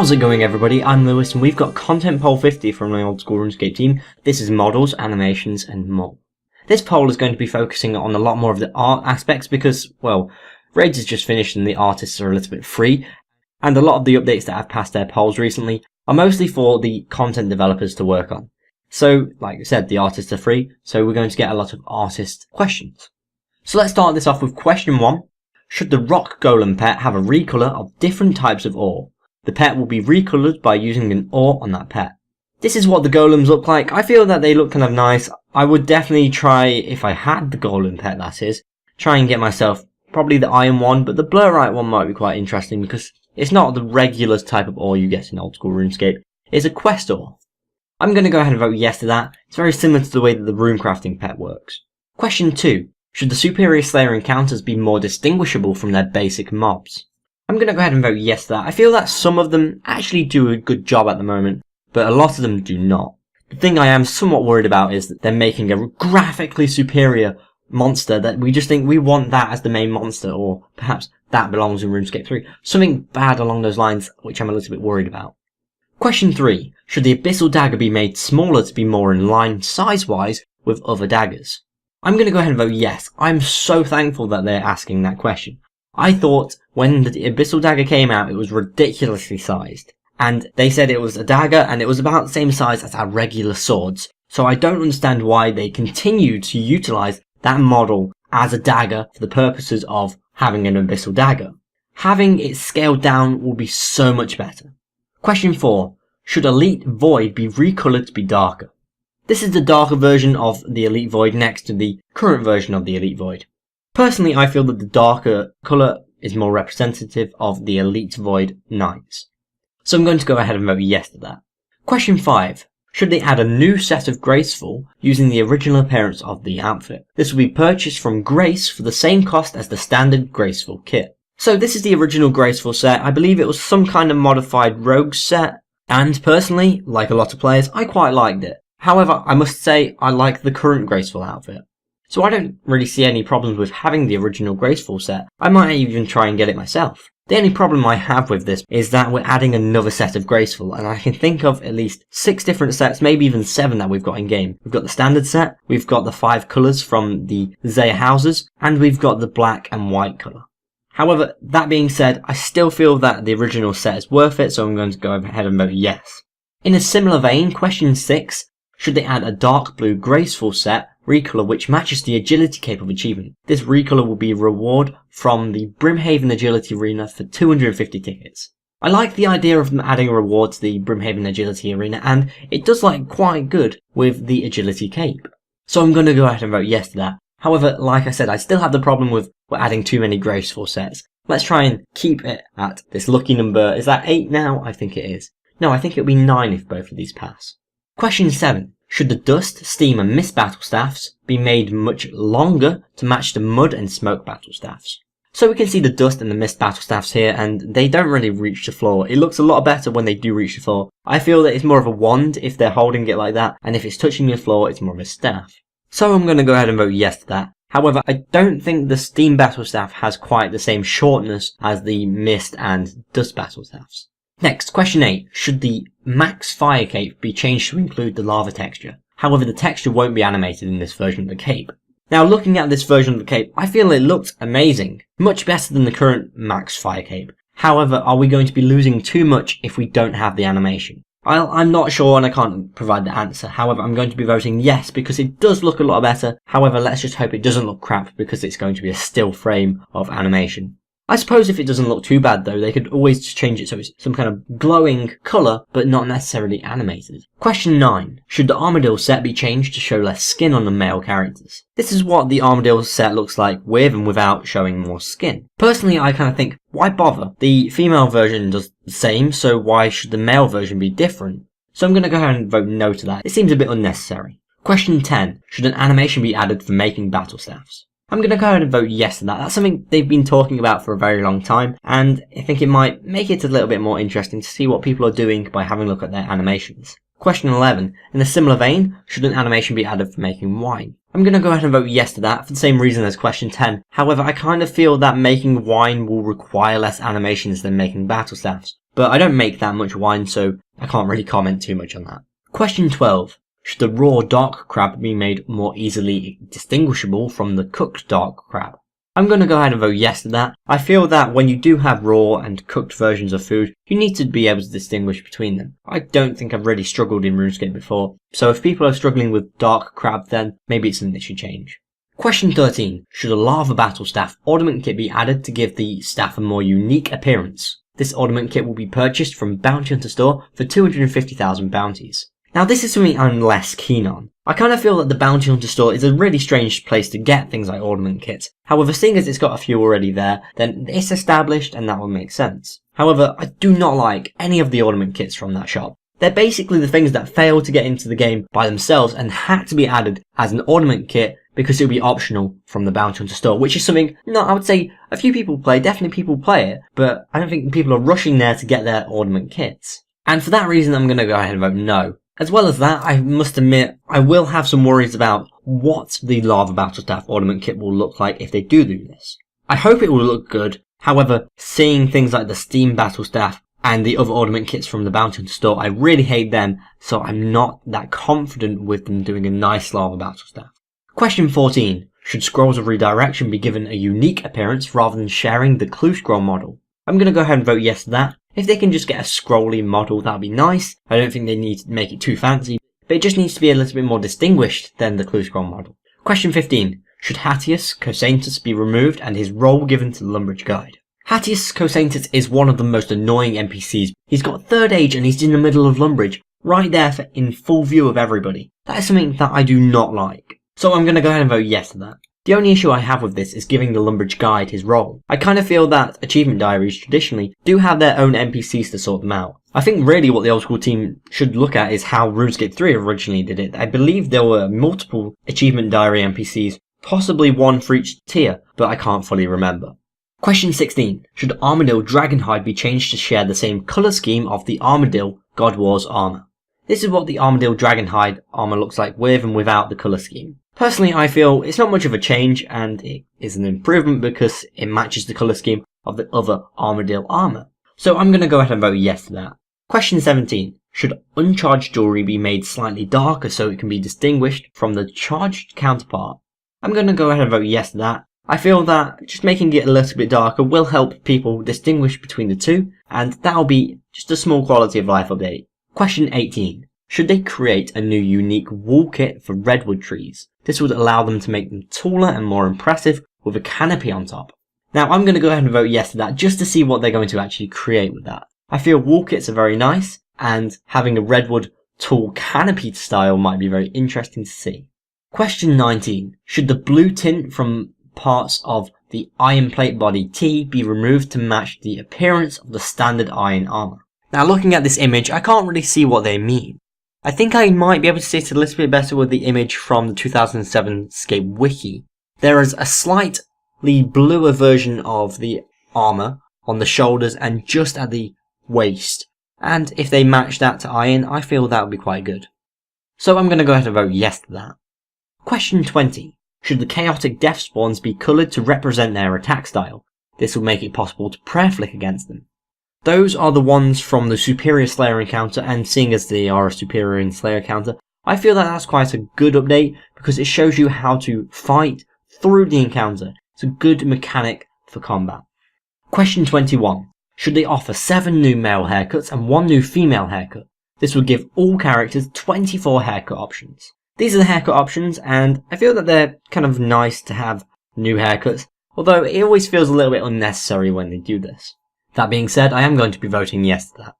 How's it going, everybody? I'm Lewis and we've got content poll 50 from the Old School RuneScape team. This is models, animations and more. This poll is going to be focusing on a lot more of the art aspects because, well, Raids has just finished and the artists are a little bit free, and a lot of the updates that have passed their polls recently are mostly for the content developers to work on. So, like I said, the artists are free, so we're going to get a lot of artist questions. So let's start this off with question 1. Should the rock golem pet have a recolor of different types of ore? The pet will be recolored by using an ore on that pet. This is what the golems look like. I feel that they look kind of nice. I would definitely try, if I had the golem pet that is, try and get myself probably the iron one, but the blurite one might be quite interesting because it's not the regular type of ore you get in Old School RuneScape. It's a quest ore. I'm going to go ahead and vote yes to that. It's very similar to the way that the rune crafting pet works. Question 2. Should the Superior Slayer encounters be more distinguishable from their basic mobs? I'm going to go ahead and vote yes to that. I feel that some of them actually do a good job at the moment, but a lot of them do not. The thing I am somewhat worried about is that they're making a graphically superior monster that we just think we want that as the main monster, or perhaps that belongs in RuneScape 3. Something bad along those lines, which I'm a little bit worried about. Question 3. Should the Abyssal Dagger be made smaller to be more in line size-wise with other daggers? I'm going to go ahead and vote yes. I'm so thankful that they're asking that question. I thought when the Abyssal Dagger came out, it was ridiculously sized. And they said it was a dagger and it was about the same size as our regular swords. So I don't understand why they continue to utilize that model as a dagger for the purposes of having an Abyssal Dagger. Having it scaled down will be so much better. Question 4. Should Elite Void be recolored to be darker? This is the darker version of the Elite Void next to the current version of the Elite Void. Personally, I feel that the darker colour is more representative of the Elite Void Knights. So I'm going to go ahead and vote yes to that. Question 5. Should they add a new set of Graceful using the original appearance of the outfit? This will be purchased from Grace for the same cost as the standard Graceful kit. So this is the original Graceful set. I believe it was some kind of modified rogue set, and personally, like a lot of players, I quite liked it. However, I must say I like the current Graceful outfit. So I don't really see any problems with having the original Graceful set. I might even try and get it myself. The only problem I have with this is that we're adding another set of Graceful, and I can think of at least 6 different sets, maybe even 7 that we've got in game. We've got the standard set, we've got the 5 colours from the Zaya houses, and we've got the black and white colour. However, that being said, I still feel that the original set is worth it, so I'm going to go ahead and vote yes. In a similar vein, question 6, should they add a dark blue Graceful set recolor which matches the agility cape of achievement? This recolor will be a reward from the Brimhaven Agility Arena for 250 tickets. I like the idea of them adding a reward to the Brimhaven Agility Arena, and it does look quite good with the agility cape. So I'm going to go ahead and vote yes to that. However, like I said, I still have the problem with we're adding too many Graceful sets. Let's try and keep it at this lucky number. Is that 8 now? I think it is. No, I think it'll be 9 if both of these pass. Question 7. Should the Dust, Steam and Mist battle staffs be made much longer to match the Mud and Smoke battle staffs? So we can see the Dust and the Mist battle staffs here, and they don't really reach the floor. It looks a lot better when they do reach the floor. I feel that it's more of a wand if they're holding it like that, and if it's touching the floor, it's more of a staff. So I'm going to go ahead and vote yes to that. However, I don't think the Steam battle staff has quite the same shortness as the Mist and Dust battle staffs. Next, question 8. Should the Max Fire Cape be changed to include the lava texture? However, the texture won't be animated in this version of the cape. Now, looking at this version of the cape, I feel it looked amazing. Much better than the current Max Fire Cape. However, are we going to be losing too much if we don't have the animation? I'm not sure and I can't provide the answer. However, I'm going to be voting yes because it does look a lot better. However, let's just hope it doesn't look crap because it's going to be a still frame of animation. I suppose if it doesn't look too bad though, they could always just change it so it's some kind of glowing colour, but not necessarily animated. Question 9. Should the Armadillo set be changed to show less skin on the male characters? This is what the Armadillo set looks like with and without showing more skin. Personally, I kind of think, why bother? The female version does the same, so why should the male version be different? So I'm going to go ahead and vote no to that. It seems a bit unnecessary. Question 10. Should an animation be added for making battle staffs? I'm going to go ahead and vote yes to that. That's something they've been talking about for a very long time, and I think it might make it a little bit more interesting to see what people are doing by having a look at their animations. Question 11. In a similar vein, should an animation be added for making wine? I'm going to go ahead and vote yes to that for the same reason as question 10. However, I kind of feel that making wine will require less animations than making battle staffs. but I don't make that much wine, so I can't really comment too much on that. Question 12. Should the raw dark crab be made more easily distinguishable from the cooked dark crab? I'm going to go ahead and vote yes to that. I feel that when you do have raw and cooked versions of food, you need to be able to distinguish between them. I don't think I've really struggled in RuneScape before, so if people are struggling with dark crab, then maybe it's something that should change. Question 13. Should a lava battle staff ornament kit be added to give the staff a more unique appearance? This ornament kit will be purchased from Bounty Hunter store for 250,000 bounties. Now this is something I'm less keen on. I kind of feel that the Bounty Hunter store is a really strange place to get things like ornament kits. However, seeing as it's got a few already there, then it's established and that will make sense. However, I do not like any of the ornament kits from that shop. They're basically the things that fail to get into the game by themselves and had to be added as an ornament kit because it would be optional from the Bounty Hunter store, which is something, I would say a few people play, definitely people play it, but I don't think people are rushing there to get their ornament kits. And for that reason, I'm going to go ahead and vote no. As well as that, I must admit, I will have some worries about what the Lava Battle Staff ornament kit will look like if they do this. I hope it will look good, however, seeing things like the Steam Battle Staff and the other ornament kits from the Bounty Hunter store, I really hate them, so I'm not that confident with them doing a nice Lava Battle Staff. Question 14. Should Scrolls of Redirection be given a unique appearance rather than sharing the clue scroll model? I'm going to go ahead and vote yes to that. If they can just get a scrolly model, that'd be nice. I don't think they need to make it too fancy, but it just needs to be a little bit more distinguished than the clue scroll model. Question 15. Should Hatius Cosaintus be removed and his role given to the Lumbridge Guide? Hatius Cosaintus is one of the most annoying NPCs. He's got 3rd age and he's in the middle of Lumbridge, right there in full view of everybody. That is something that I do not like. So I'm going to go ahead and vote yes to that. The only issue I have with this is giving the Lumbridge Guide his role. I kind of feel that achievement diaries traditionally do have their own NPCs to sort them out. I think really what the Old School team should look at is how RuneScape 3 originally did it. I believe there were multiple achievement diary NPCs, possibly one for each tier, but I can't fully remember. Question 16. Should Armadil Dragonhide be changed to share the same colour scheme of the Armadil God Wars armour? This is what the Armadil Dragonhide armour looks like with and without the colour scheme. Personally, I feel it's not much of a change and it is an improvement because it matches the colour scheme of the other Armadil armour. So I'm going to go ahead and vote yes to that. Question 17. Should uncharged jewellery be made slightly darker so it can be distinguished from the charged counterpart? I'm going to go ahead and vote yes to that. I feel that just making it a little bit darker will help people distinguish between the two, and that'll be just a small quality of life update. Question 18. Should they create a new unique wall kit for redwood trees? This would allow them to make them taller and more impressive with a canopy on top. Now I'm going to go ahead and vote yes to that just to see what they're going to actually create with that. I feel wall kits are very nice, and having a redwood tall canopy style might be very interesting to see. Question 19. Should the blue tint from parts of the iron plate body T be removed to match the appearance of the standard iron armor? Now looking at this image, I can't really see what they mean. I think I might be able to see it a little bit better with the image from the 2007 Scape wiki. There is a slightly bluer version of the armor on the shoulders and just at the waist. And if they match that to iron, I feel that would be quite good. So I'm going to go ahead and vote yes to that. Question 20. Should the chaotic death spawns be coloured to represent their attack style? This will make it possible to prayer flick against them. Those are the ones from the Superior Slayer encounter, and seeing as they are a Superior and Slayer encounter, I feel that that's quite a good update because it shows you how to fight through the encounter. It's a good mechanic for combat. Question 21. Should they offer 7 new male haircuts and 1 new female haircut? This would give all characters 24 haircut options. These are the haircut options, and I feel that they're kind of nice to have new haircuts, although it always feels a little bit unnecessary when they do this. That being said, I am going to be voting yes to that.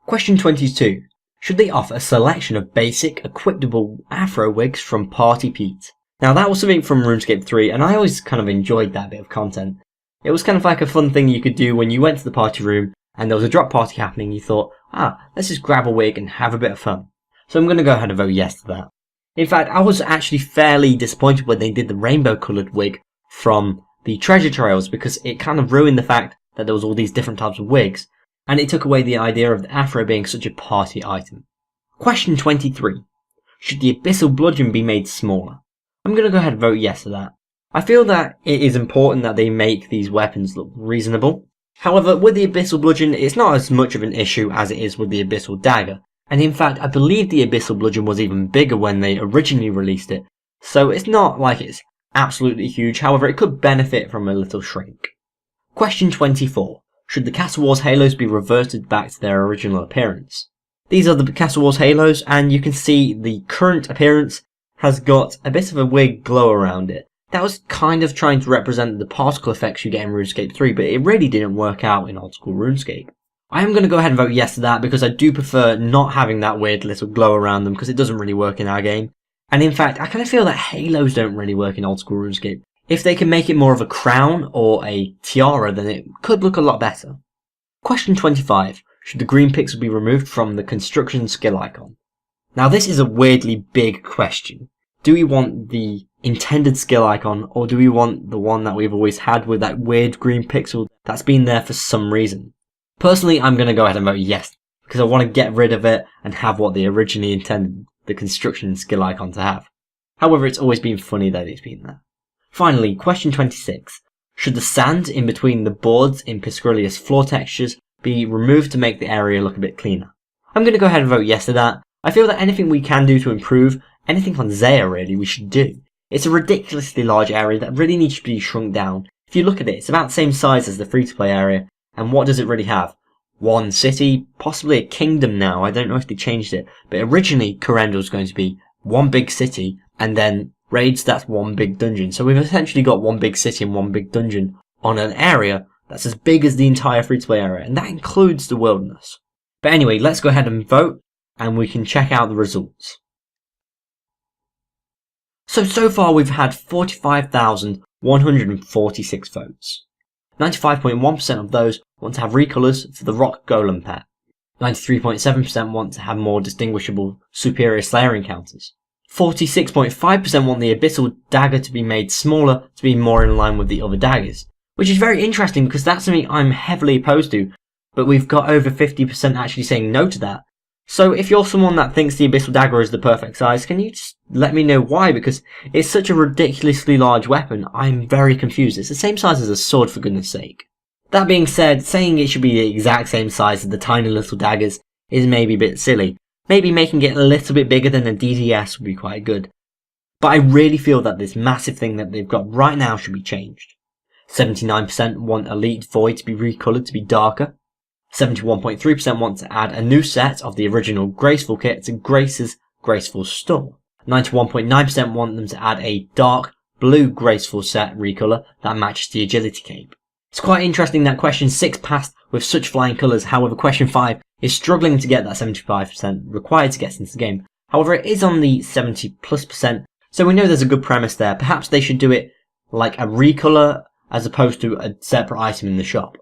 Question 22. Should they offer a selection of basic, equipable afro wigs from Party Pete? Now that was something from RuneScape 3, and I always kind of enjoyed that bit of content. It was kind of like a fun thing you could do when you went to the party room, and there was a drop party happening, you thought, let's just grab a wig and have a bit of fun. So I'm going to go ahead and vote yes to that. In fact, I was actually fairly disappointed when they did the rainbow coloured wig from the treasure trails because it kind of ruined the fact that there was all these different types of wigs, and it took away the idea of the afro being such a party item. Question 23. Should the abyssal bludgeon be made smaller? I'm going to go ahead and vote yes to that. I feel that it is important that they make these weapons look reasonable. However, with the Abyssal Bludgeon, it's not as much of an issue as it is with the Abyssal Dagger, and in fact I believe the Abyssal Bludgeon was even bigger when they originally released it, so it's not like it's absolutely huge, however it could benefit from a little shrink. Question 24. Should the Castle Wars Halos be reverted back to their original appearance? These are the Castle Wars Halos, and you can see the current appearance has got a bit of a weird glow around it. That was kind of trying to represent the particle effects you get in RuneScape 3, but it really didn't work out in Old School RuneScape. I am going to go ahead and vote yes to that because I do prefer not having that weird little glow around them because it doesn't really work in our game. And in fact, I kind of feel that halos don't really work in Old School RuneScape. If they can make it more of a crown or a tiara, then it could look a lot better. Question 25. Should the green pixel be removed from the construction skill icon? Now this is a weirdly big question. Do we want the intended skill icon, or do we want the one that we've always had with that weird green pixel that's been there for some reason? Personally, I'm going to go ahead and vote yes, because I want to get rid of it and have what they originally intended the construction skill icon to have. However, it's always been funny that it's been there. Finally, question 26. Should the sand in between the boards in Piscrillius floor textures be removed to make the area look a bit cleaner? I'm going to go ahead and vote yes to that. I feel that anything we can do to improve, anything on Zaya really, we should do. It's a ridiculously large area that really needs to be shrunk down. If you look at it, it's about the same size as the free-to-play area, and what does it really have? One city, possibly a kingdom now, I don't know if they changed it, but originally Corendor was going to be one big city, and then raids, that's one big dungeon. So we've essentially got one big city and one big dungeon on an area that's as big as the entire free-to-play area, and that includes the wilderness. But anyway, let's go ahead and vote, and we can check out the results. So far we've had 45,146 votes. 95.1% of those want to have recolors for the Rock Golem pet. 93.7% want to have more distinguishable superior Slayer encounters. 46.5% want the Abyssal Dagger to be made smaller to be more in line with the other daggers. Which is very interesting because that's something I'm heavily opposed to, but we've got over 50% actually saying no to that. So if you're someone that thinks the Abyssal Dagger is the perfect size, can you just let me know why? Because it's such a ridiculously large weapon, I'm very confused. It's the same size as a sword, for goodness sake. That being said, saying it should be the exact same size as the tiny little daggers is maybe a bit silly. Maybe making it a little bit bigger than a DDS would be quite good. But I really feel that this massive thing that they've got right now should be changed. 79% want Elite Void to be recolored to be darker. 71.3% want to add a new set of the original Graceful kit to Grace's Graceful store. 91.9% want them to add a dark blue Graceful set recolor that matches the Agility cape. It's quite interesting that question 6 passed with such flying colours, however question 5 is struggling to get that 75% required to get into the game. However, it is on the 70+%, so we know there's a good premise there. Perhaps they should do it like a recolor as opposed to a separate item in the shop.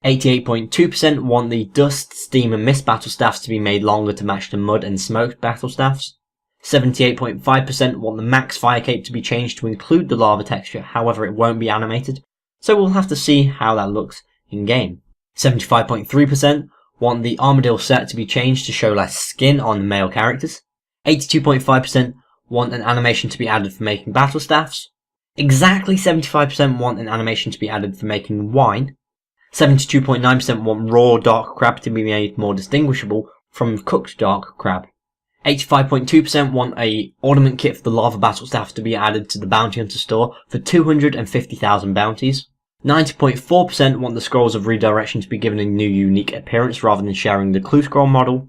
88.2% want the Dust, Steam and Mist battle staffs to be made longer to match the Mud and Smoke battle staffs. 78.5% want the Max Fire Cape to be changed to include the lava texture, however it won't be animated, so we'll have to see how that looks in game. 75.3% want the Armadillo set to be changed to show less skin on the male characters. 82.5% want an animation to be added for making battle staffs. Exactly 75% want an animation to be added for making wine. 72.9% want raw dark crab to be made more distinguishable from cooked dark crab. 85.2% want a ornament kit for the lava battle staff to be added to the bounty hunter store for 250,000 bounties. 90.4% want the scrolls of redirection to be given a new unique appearance rather than sharing the clue scroll model.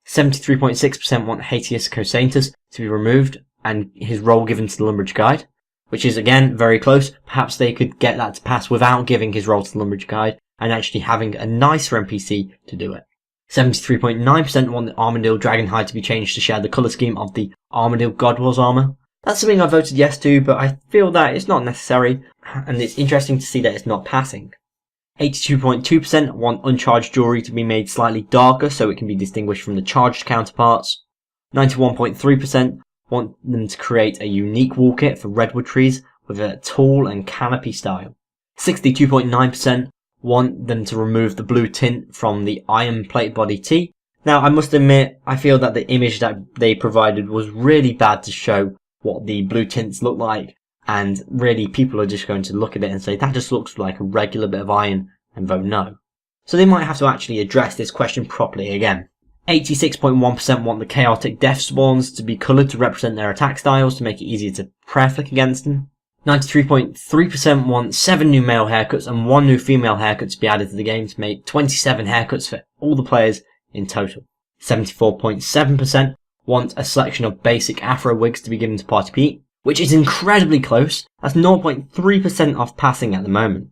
73.6% want Hatius Cosaintus to be removed and his role given to the Lumbridge Guide, which is again very close. Perhaps they could get that to pass without giving his role to the Lumbridge Guide and actually having a nicer NPC to do it. 73.9% want the Armadillo Dragonhide to be changed to share the colour scheme of the Armadillo God Wars armour. That's something I voted yes to, but I feel that it's not necessary, and it's interesting to see that it's not passing. 82.2% want uncharged jewellery to be made slightly darker so it can be distinguished from the charged counterparts. 91.3% want them to create a unique wall kit for redwood trees with a tall and canopy style. 62.9% want them to remove the blue tint from the iron plate body tee. Now I must admit, I feel that the image that they provided was really bad to show what the blue tints look like, and really people are just going to look at it and say that just looks like a regular bit of iron and vote no. So they might have to actually address this question properly again. 86.1% want the chaotic death spawns to be coloured to represent their attack styles to make it easier to prayer flick against them. 93.3% want 7 new male haircuts and 1 new female haircut to be added to the game to make 27 haircuts for all the players in total. 74.7% want a selection of basic afro wigs to be given to Party Pete, which is incredibly close. That's 0.3% off passing at the moment.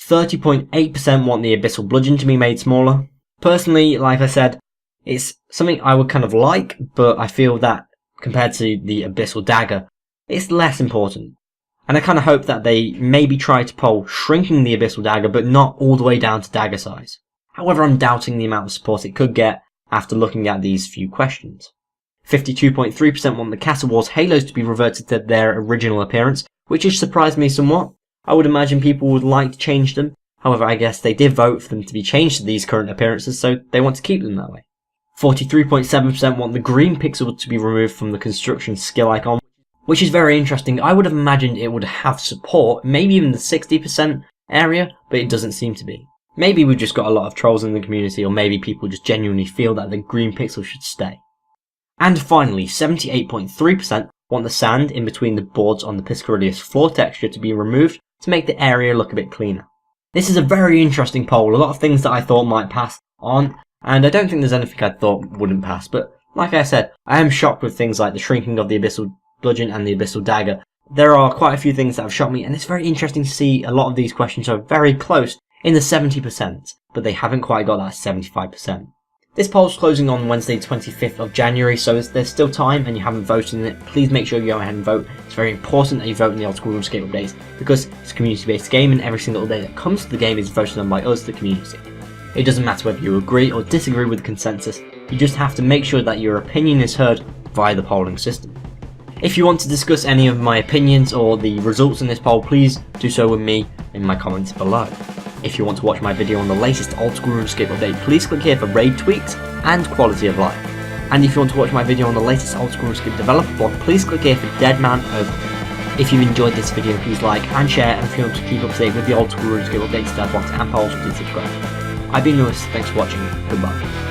30.8% want the abyssal bludgeon to be made smaller. Personally, like I said, it's something I would kind of like, but I feel that compared to the abyssal dagger, it's less important. And I kind of hope that they maybe try to poll shrinking the abyssal dagger, but not all the way down to dagger size. However, I'm doubting the amount of support it could get after looking at these few questions. 52.3% want the Castle Wars halos to be reverted to their original appearance, which has surprised me somewhat. I would imagine people would like to change them. However, I guess they did vote for them to be changed to these current appearances, so they want to keep them that way. 43.7% want the green pixel to be removed from the construction skill icon, which is very interesting. I would have imagined it would have support, maybe even the 60% area, but it doesn't seem to be. Maybe we've just got a lot of trolls in the community, or maybe people just genuinely feel that the green pixel should stay. And finally, 78.3% want the sand in between the boards on the Piscarilius floor texture to be removed to make the area look a bit cleaner. This is a very interesting poll. A lot of things that I thought might pass aren't, and I don't think there's anything I thought wouldn't pass, but like I said, I am shocked with things like the shrinking of the abyssal bludgeon and the abyssal dagger. There are quite a few things that have shocked me, and it's very interesting to see a lot of these questions are very close in the 70%, but they haven't quite got that 75%. This poll's closing on Wednesday 25th of January, so there's still time and you haven't voted in it, please make sure you go ahead and vote. It's very important that you vote in the Old School RuneScape updates, because it's a community-based game and every single update that comes to the game is voted on by us, the community. It doesn't matter whether you agree or disagree with the consensus, you just have to make sure that your opinion is heard via the polling system. If you want to discuss any of my opinions or the results in this poll, please do so with me in my comments below. If you want to watch my video on the latest Old School RuneScape update, please click here for raid tweaks and quality of life. And if you want to watch my video on the latest Old School RuneScape developer blog, please click here for Deadman Over. If you enjoyed this video, please like and share, and if you want to keep up to date with the Old School RuneScape updates, dev blogs and polls, please subscribe. I've been Lewis, thanks for watching, goodbye.